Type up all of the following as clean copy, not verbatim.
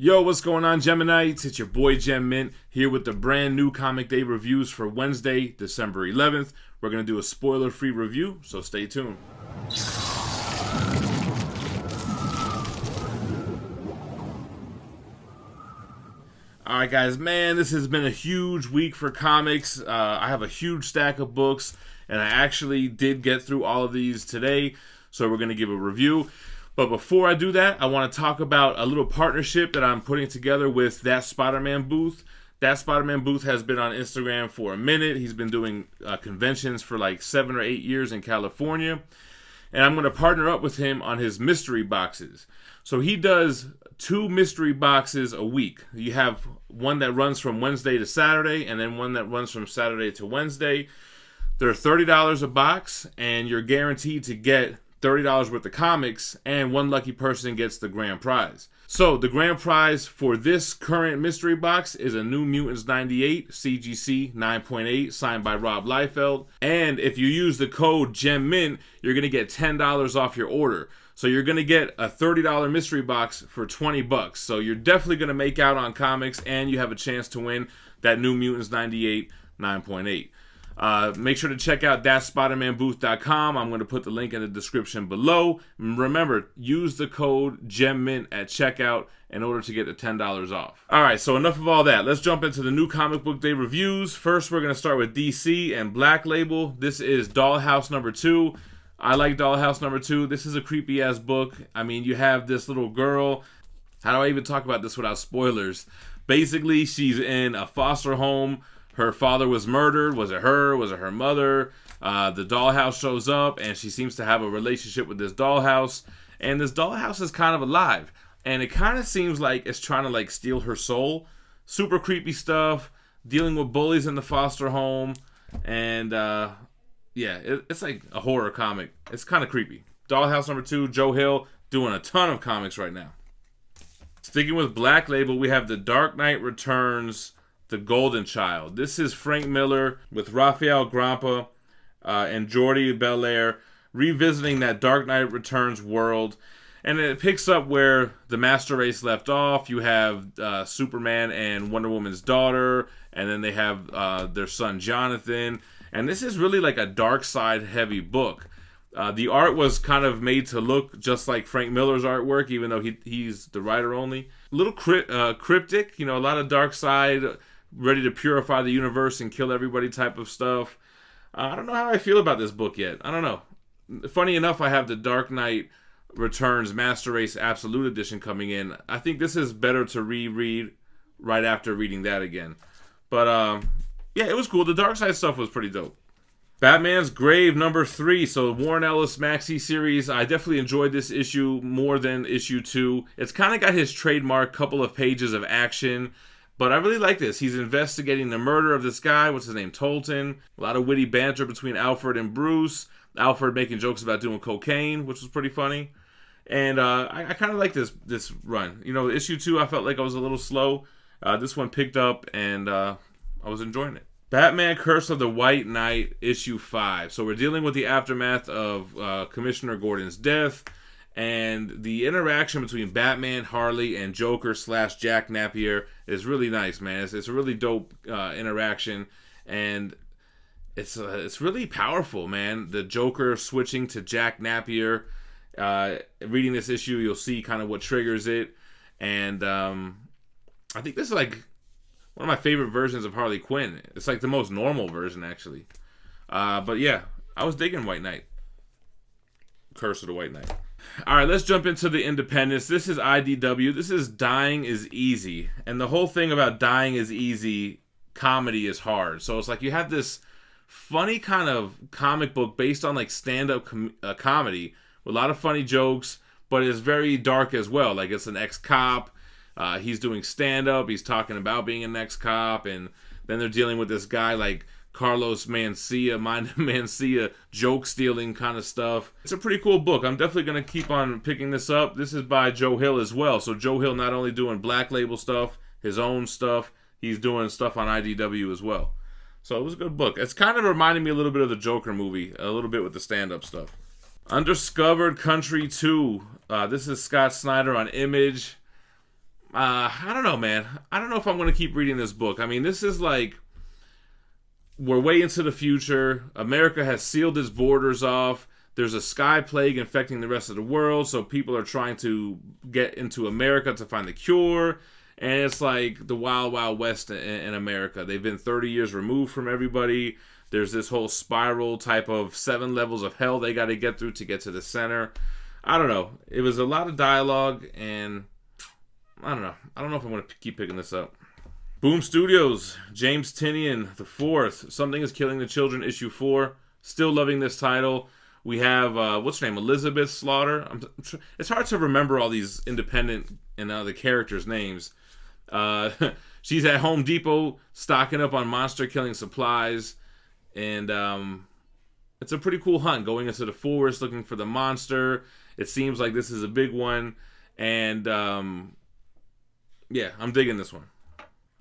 Yo, what's going on, Geminites? It's your boy Gem Mint here with the brand new Comic Day reviews for Wednesday, December 11th. We're going to do a spoiler-free review, so stay tuned. Alright guys, man, this has been a huge week for comics. I have a huge stack of books, and I actually did get through all of these today, so we're going to give a review. But before I do that, I want to talk about a little partnership that I'm putting together with That Spider-Man Booth. That Spider-Man Booth has been on Instagram for a minute. He's been doing conventions for like 7 or 8 years in California. And I'm going to partner up with him on his mystery boxes. So he does 2 mystery boxes a week. You have one that runs from Wednesday to Saturday, and then one that runs from Saturday to Wednesday. They're $30 a box, and you're guaranteed to get $30 worth of comics, and one lucky person gets the grand prize. So the grand prize for this current mystery box is a New Mutants 98 CGC 9.8 signed by Rob Liefeld. And if you use the code GEMMINT, you're going to get $10 off your order. So you're going to get a $30 mystery box for $20. So you're definitely going to make out on comics, and you have a chance to win that New Mutants 98 9.8. Make sure to check out thatspidermanbooth.com. I'm going to put the link in the description below. Remember, use the code GEMMINT at checkout in order to get the $10 off. Alright, so enough of all that. Let's jump into the new comic book day reviews. First, we're going to start with DC and Black Label. This is Dollhouse number 2. I like Dollhouse number 2. This is a creepy ass book. I mean, you have this little girl. How do I even talk about this without spoilers? Basically, she's in a foster home. Her father was murdered. Was it her? Was it her mother? The dollhouse shows up, and she seems to have a relationship with this dollhouse. And this dollhouse is kind of alive. And it kind of seems like it's trying to like steal her soul. Super creepy stuff. Dealing with bullies in the foster home. And yeah, it's like a horror comic. It's kind of creepy. Dollhouse number 2, Joe Hill, doing a ton of comics right now. Sticking with Black Label, we have The Dark Knight Returns, The Golden Child. This is Frank Miller with Rafael Grampa and Jordi Belair revisiting that Dark Knight Returns world. And it picks up where the Master Race left off. You have Superman and Wonder Woman's daughter, and then they have their son Jonathan. And this is really like a dark side heavy book. The art was kind of made to look just like Frank Miller's artwork, even though he's the writer only. A little cryptic, you know, a lot of dark side, ready to purify the universe and kill everybody type of stuff. I don't know how I feel about this book yet. I don't know. Funny enough, I have the Dark Knight Returns Master Race Absolute Edition coming in. I think this is better to reread right after reading that again. But yeah, it was cool. The dark side stuff was pretty dope. Batman's Grave number 3. So Warren Ellis Maxi series. I definitely enjoyed this issue more than issue 2. It's kind of got his trademark couple of pages of action. But I really like this. He's investigating the murder of this guy. What's his name? Tolton. A lot of witty banter between Alfred and Bruce. Alfred making jokes about doing cocaine, which was pretty funny. And I kind of like this run. You know, issue 2, I felt like I was a little slow. This one picked up, and I was enjoying it. Batman Curse of the White Knight, issue 5. So we're dealing with the aftermath of Commissioner Gordon's death. And the interaction between Batman, Harley, and Joker / Jack Napier is really nice, man. It's a really dope interaction, and it's really powerful, man. The Joker switching to Jack Napier. Reading this issue, you'll see kind of what triggers it, and I think this is like one of my favorite versions of Harley Quinn. It's like the most normal version, actually. But yeah, I was digging White Knight. Curse of the White Knight. Alright, let's jump into the independents. This is IDW. This is Dying is Easy. And the whole thing about Dying is Easy, comedy is hard. So it's like you have this funny kind of comic book based on like stand-up comedy with a lot of funny jokes, but it's very dark as well. Like it's an ex-cop. He's doing stand-up. He's talking about being an ex-cop. And then they're dealing with this guy like Carlos Mencia, joke-stealing kind of stuff. It's a pretty cool book. I'm definitely going to keep on picking this up. This is by Joe Hill as well. So Joe Hill not only doing Black Label stuff, his own stuff, he's doing stuff on IDW as well. So it was a good book. It's kind of reminding me a little bit of the Joker movie, a little bit with the stand-up stuff. Undiscovered Country 2. This is Scott Snyder on Image. I don't know, man. I don't know if I'm going to keep reading this book. I mean, this is like, we're way into the future. America has sealed its borders off. There's a sky plague infecting the rest of the world, so people are trying to get into America to find the cure. And it's like the wild, wild west in America. They've been 30 years removed from everybody. There's this whole spiral type of 7 levels of hell they got to get through to get to the center. I don't know. It was a lot of dialogue, and I don't know. I don't know if I'm going to keep picking this up. Boom Studios, James Tynion the Fourth, Something is Killing the Children, issue 4. Still loving this title. We have, what's her name, Elizabeth Slaughter. It's hard to remember all these independent and the characters' names. She's at Home Depot stocking up on monster killing supplies. And it's a pretty cool hunt, going into the forest looking for the monster. It seems like this is a big one. And yeah, I'm digging this one.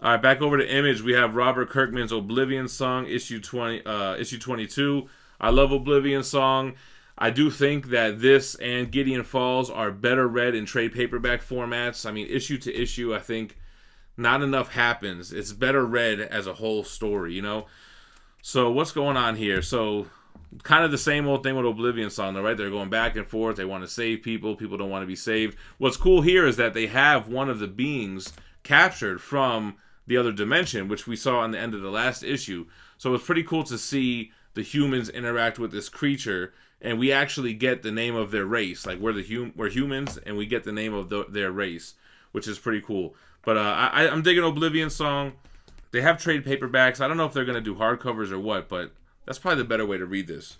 All right, back over to Image. We have Robert Kirkman's Oblivion Song, issue 22. I love Oblivion Song. I do think that this and Gideon Falls are better read in trade paperback formats. I mean, issue to issue, I think not enough happens. It's better read as a whole story, you know? So what's going on here? So kind of the same old thing with Oblivion Song, though, right? They're going back and forth. They want to save people. People don't want to be saved. What's cool here is that they have one of the beings captured from the other dimension, which we saw on the end of the last issue. So it's pretty cool to see the humans interact with this creature, and we actually get the name of their race. Like, we're humans, and we get the name of their race, which is pretty cool. But I'm digging Oblivion Song. They have trade paperbacks. I don't know if they're going to do hardcovers or what, but that's probably the better way to read this.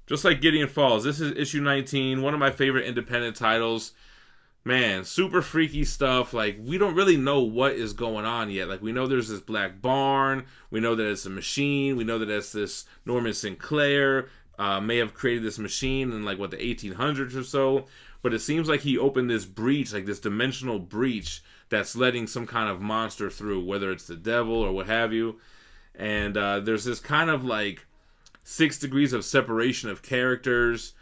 Just like Gideon Falls, this is issue 19, one of my favorite independent titles. Man, super freaky stuff. Like, we don't really know what is going on yet. Like, we know there's this black barn. We know that it's a machine. We know that it's this Norman Sinclair may have created this machine in, like, what, the 1800s or so. But it seems like he opened this breach, like this dimensional breach that's letting some kind of monster through, whether it's the devil or what have you. And there's this kind of, like, 6 degrees of separation of characters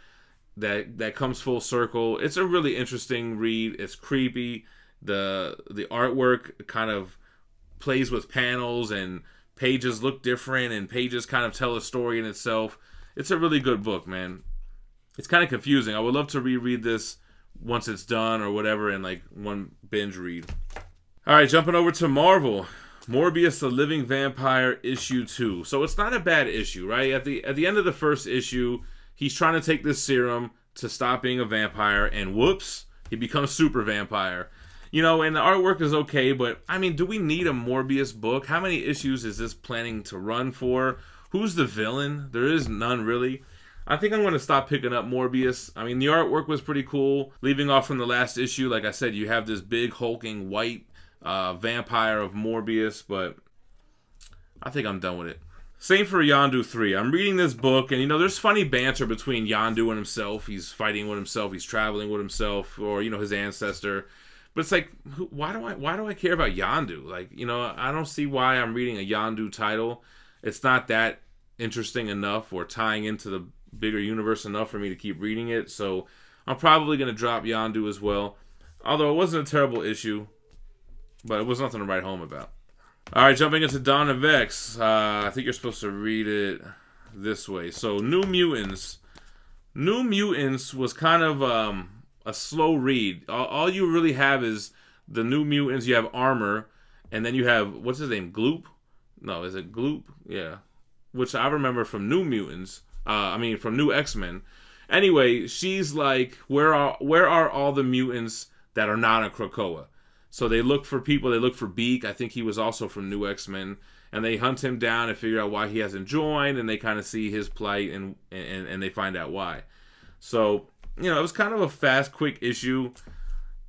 that comes full circle. It's a really interesting read. It's creepy. The artwork kind of plays with panels, and pages look different, and pages kind of tell a story in itself. It's a really good book, man. It's kind of confusing. I would love to reread this once it's done or whatever in like one binge read. All right, jumping over to Marvel. Morbius the Living Vampire issue 2. So it's not a bad issue, right? At the end of the first issue, he's trying to take this serum to stop being a vampire, and whoops, he becomes super vampire. You know, and the artwork is okay, but, I mean, do we need a Morbius book? How many issues is this planning to run for? Who's the villain? There is none, really. I think I'm going to stop picking up Morbius. I mean, the artwork was pretty cool. Leaving off from the last issue, like I said, you have this big, hulking, white vampire of Morbius, but I think I'm done with it. Same for Yondu 3. I'm reading this book, and, you know, there's funny banter between Yondu and himself. He's fighting with himself. He's traveling with himself, or, you know, his ancestor. But it's like, why do I care about Yondu? Like, you know, I don't see why I'm reading a Yondu title. It's not that interesting enough or tying into the bigger universe enough for me to keep reading it. So I'm probably going to drop Yondu as well. Although it wasn't a terrible issue, but it was nothing to write home about. All right, jumping into Dawn of X. I think you're supposed to read it this way. So, New Mutants. New Mutants was kind of a slow read. All you really have is the New Mutants. You have Armor, and then you have, what's his name, Gloop? No, is it Gloop? Yeah. Which I remember from New Mutants. From New X-Men. Anyway, she's like, where are all the mutants that are not in Krakoa? So they look for people. They look for Beak. I think he was also from New X-Men. And they hunt him down and figure out why he hasn't joined. And they kind of see his plight and they find out why. So, you know, it was kind of a fast, quick issue.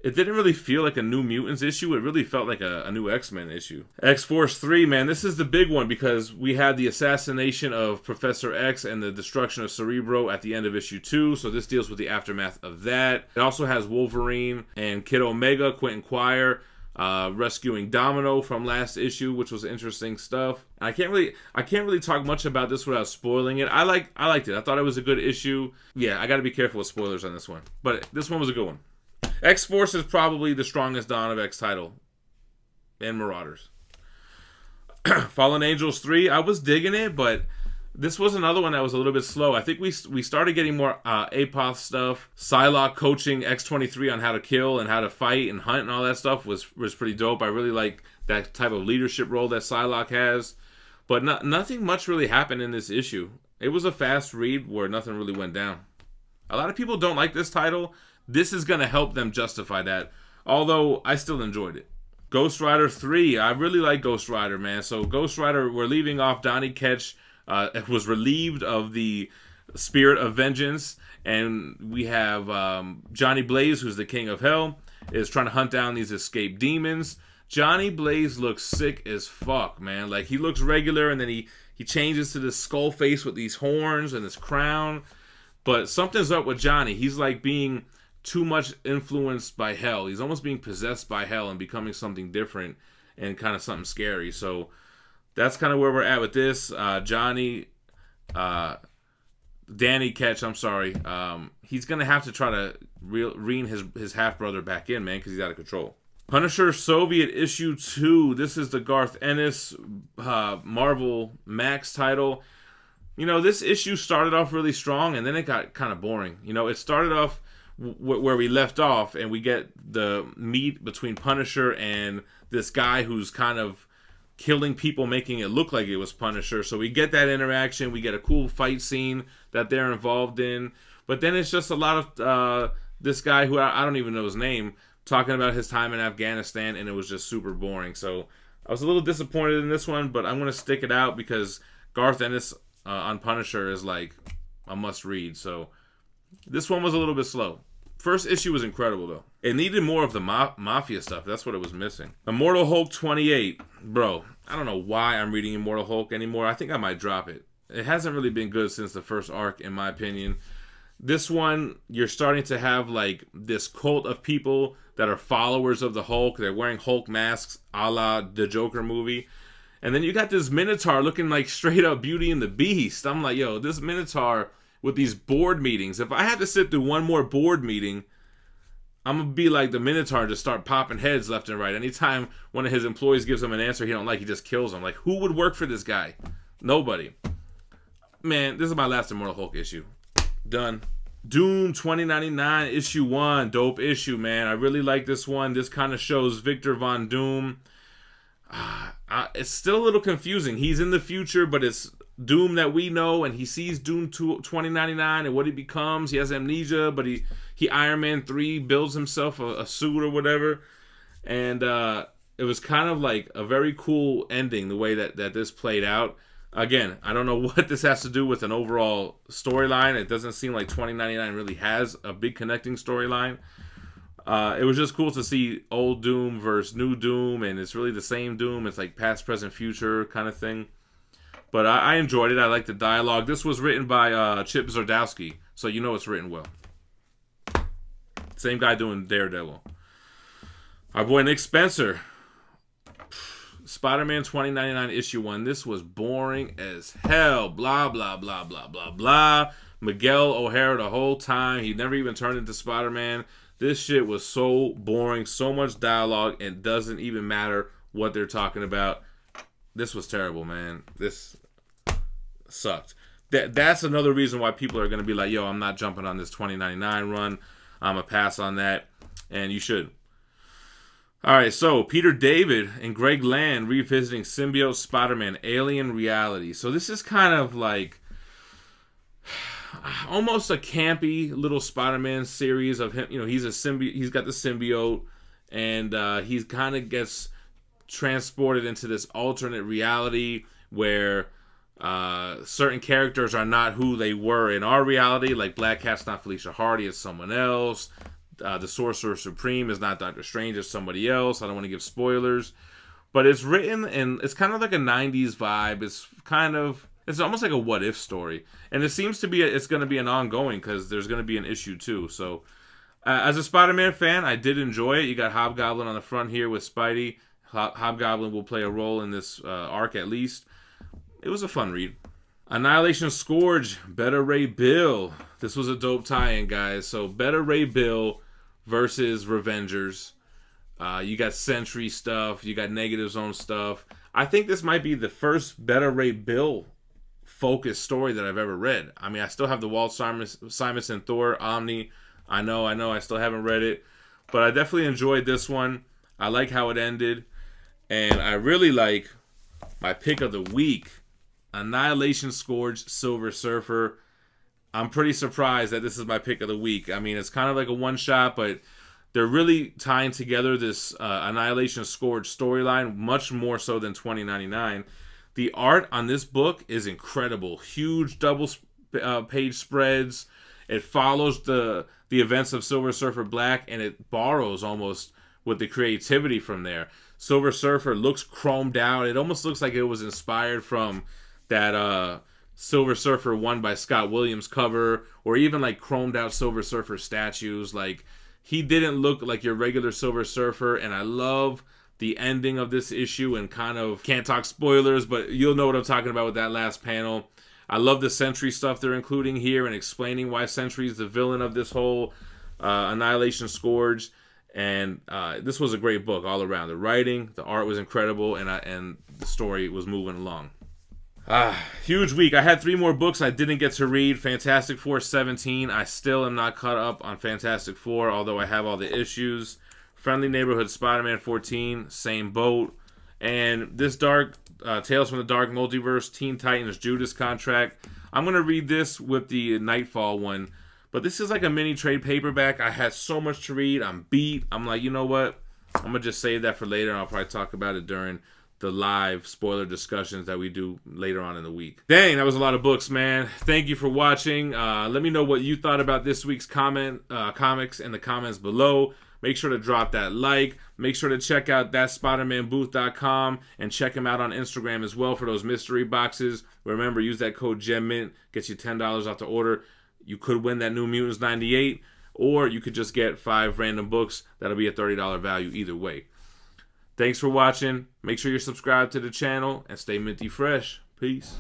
It didn't really feel like a New Mutants issue. It really felt like a new X-Men issue. X-Force 3, man, this is the big one because we had the assassination of Professor X and the destruction of Cerebro at the end of issue 2. So this deals with the aftermath of that. It also has Wolverine and Kid Omega, Quentin Quire, rescuing Domino from last issue, which was interesting stuff. I can't really talk much about this without spoiling it. I liked it. I thought it was a good issue. Yeah, I got to be careful with spoilers on this one, but this one was a good one. X-Force is probably the strongest Dawn of X title and Marauders. Fallen Angels 3, I was digging it, but this was another one that was a little bit slow. I think we started getting more APOS stuff. Psylocke coaching X-23 on how to kill and how to fight and hunt and all that stuff was pretty dope. I really like that type of leadership role that Psylocke has. But nothing much really happened in this issue. It was a fast read where nothing really went down. A lot of people don't like this title. This is going to help them justify that. Although, I still enjoyed it. Ghost Rider 3. I really like Ghost Rider, man. So, Ghost Rider, we're leaving off Donny Ketch. Was relieved of the spirit of vengeance. And we have Johnny Blaze, who's the king of hell, is trying to hunt down these escaped demons. Johnny Blaze looks sick as fuck, man. Like, he looks regular, and then he changes to this skull face with these horns and this crown. But something's up with Johnny. He's like being too much influenced by hell. He's almost being possessed by hell and becoming something different and kind of something scary. So that's kind of where we're at with this. Danny Ketch, I'm sorry. He's going to have to try to rein his half-brother back in, man, because he's out of control. Punisher Soviet issue 2. This is the Garth Ennis Marvel Max title. You know, this issue started off really strong, and then it got kind of boring. You know, it started off where we left off, and we get the meet between Punisher and this guy who's kind of killing people, making it look like it was Punisher. So we get that interaction. We get a cool fight scene that they're involved in. But then it's just a lot of this guy who I don't even know his name, talking about his time in Afghanistan, and it was just super boring. So I was a little disappointed in this one, but I'm going to stick it out because Garth Ennis on Punisher is like a must-read. So this one was a little bit slow. First issue was incredible, though. It needed more of the Mafia stuff. That's what it was missing. Immortal Hulk 28. Bro, I don't know why I'm reading Immortal Hulk anymore. I think I might drop it. It hasn't really been good since the first arc, in my opinion. This one, you're starting to have like this cult of people that are followers of the Hulk. They're wearing Hulk masks a la the Joker movie. And then you got this Minotaur looking like straight up Beauty and the Beast. I'm like, yo, this Minotaur with these board meetings. If I had to sit through one more board meeting, I'm going to be like the Minotaur and just start popping heads left and right. Anytime one of his employees gives him an answer he don't like, he just kills him. Like, who would work for this guy? Nobody. Man, this is my last Immortal Hulk issue. Done. Doom 2099 issue 1. Dope issue, man. I really like this one. This kind of shows Victor Von Doom. It's still a little confusing. He's in the future, but it's Doom that we know, and he sees Doom 2099 and what he becomes. He has amnesia, but he Iron Man 3 builds himself a suit or whatever. And it was kind of like a very cool ending, the way that this played out. Again, I don't know what this has to do with an overall storyline. It doesn't seem like 2099 really has a big connecting storyline. It was just cool to see old Doom versus new Doom, and it's really the same Doom. It's like past, present, future kind of thing. But I enjoyed it. I liked the dialogue. This was written by Chip Zdarsky, so you know it's written well. Same guy doing Daredevil. Our boy Nick Spencer. Spider-Man 2099 issue 1. This was boring as hell. Blah, blah, blah, blah, blah, blah. Miguel O'Hara the whole time. He never even turned into Spider-Man. This shit was so boring. So much dialogue. And doesn't even matter what they're talking about. This was terrible, man. This sucked. That's another reason why people are going to be like, yo, I'm not jumping on this 2099 run. I'm going to pass on that. And you should. All right, so Peter David and Greg Land revisiting Symbiote Spider-Man Alien Reality. So this is kind of like almost a campy little Spider-Man series of him. You know, he's got the symbiote, and he kind of gets transported into this alternate reality where certain characters are not who they were in our reality. Like Black Cat's not Felicia Hardy, it's someone else. The Sorcerer Supreme is not Doctor Strange, it's somebody else. I don't want to give spoilers. But it's written, and it's kind of like a 90s vibe. It's almost like a what-if story. And it seems to be, it's going to be an ongoing, because there's going to be an issue too. So, as a Spider-Man fan, I did enjoy it. You got Hobgoblin on the front here with Spidey. Hobgoblin will play a role in this arc at least. It was a fun read. Annihilation Scourge, Beta Ray Bill. This was a dope tie-in, guys. So, Beta Ray Bill versus Revengers. You got Sentry stuff. You got Negative Zone stuff. I think this might be the first Beta Ray Bill focused story that I've ever read. I mean, I still have the Walt Simonson Thor Omni. I know, I still haven't read it. But I definitely enjoyed this one. I like how it ended. And I really like my pick of the week, Annihilation Scourge Silver Surfer. I'm pretty surprised that this is my pick of the week. I mean, it's kind of like a one-shot, but they're really tying together this Annihilation Scourge storyline much more so than 2099. The art on this book is incredible. Huge double page spreads. It follows the events of Silver Surfer Black, and it borrows almost with the creativity from there. Silver Surfer looks chromed out. It almost looks like it was inspired from that Silver Surfer 1 by Scott Williams cover, or even like chromed out Silver Surfer statues. Like, he didn't look like your regular Silver Surfer, and I love the ending of this issue, and kind of can't talk spoilers, but you'll know what I'm talking about with that last panel. I love the Sentry stuff they're including here and explaining why Sentry is the villain of this whole Annihilation Scourge. And this was a great book all around. The writing, the art was incredible, and the story was moving along. Huge week. I had 3 more books I didn't get to read. Fantastic Four 17. I still am not caught up on Fantastic Four, although I have all the issues. Friendly Neighborhood Spider-Man 14. Same boat. And this Dark Tales from the Dark Multiverse Teen Titans Judas contract. I'm going to read this with the Nightfall one. But this is like a mini trade paperback. I had so much to read. I'm beat. I'm like, you know what? I'm going to just save that for later. And I'll probably talk about it during the live spoiler discussions that we do later on in the week. Dang, that was a lot of books, man. Thank you for watching. Let me know what you thought about this week's comics in the comments below. Make sure to drop that like. Make sure to check out thatspidermanbooth.com and check him out on Instagram as well for those mystery boxes. Remember, use that code GemMint. Gets you $10 off the order. You could win that New Mutants 98, or you could just get 5 random books. That'll be a $30 value either way. Thanks for watching. Make sure you're subscribed to the channel and stay minty fresh. Peace.